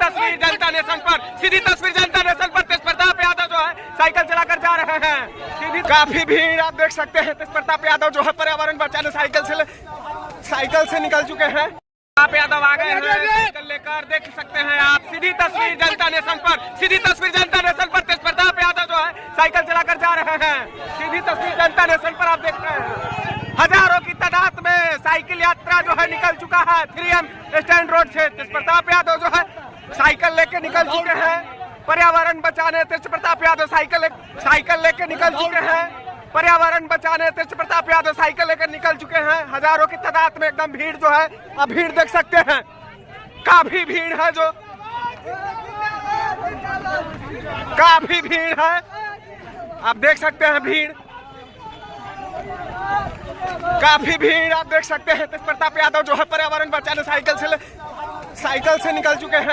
तस्वीर जनता नेशन पर, सीधी तस्वीर जनता नेशन पर तेज प्रताप यादव जो है साइकिल चलाकर जा रहे हैं। सीधी काफी भीड़ आप देख सकते हैं। तेज प्रताप यादव जो है पर्यावरण बचाने साइकिल से निकल चुके हैं। प्रताप यादव आ गए हैं साइकिल लेकर, देख सकते हैं आप। सीधी तस्वीर जनता नेशन पर, सीधी तस्वीर जनता नेशन पर तेज प्रताप यादव जो है साइकिल चलाकर जा रहे हैं। सीधी तस्वीर जनता नेशन पर आप देख रहे हैं। हजारों की तादाद में साइकिल यात्रा जो है निकल चुका है 3M स्टैंड रोड से। तेज प्रताप यादव जो है साइकिल लेके निकल चुके हैं पर्यावरण बचाने। तेज प्रताप यादव साइकिल लेके निकल चुके हैं पर्यावरण बचाने। तेज प्रताप यादव साइकिल लेकर निकल चुके हैं। हजारों की तादाद में एकदम भीड़ जो है, अब भीड़ देख सकते हैं, काफी भीड़ है, जो काफी भीड़ है, आप देख सकते हैं। भीड़ काफी भीड़ आप देख सकते हैं। तेज प्रताप यादव जो है पर्यावरण बचाने साइकिल से निकल चुके हैं।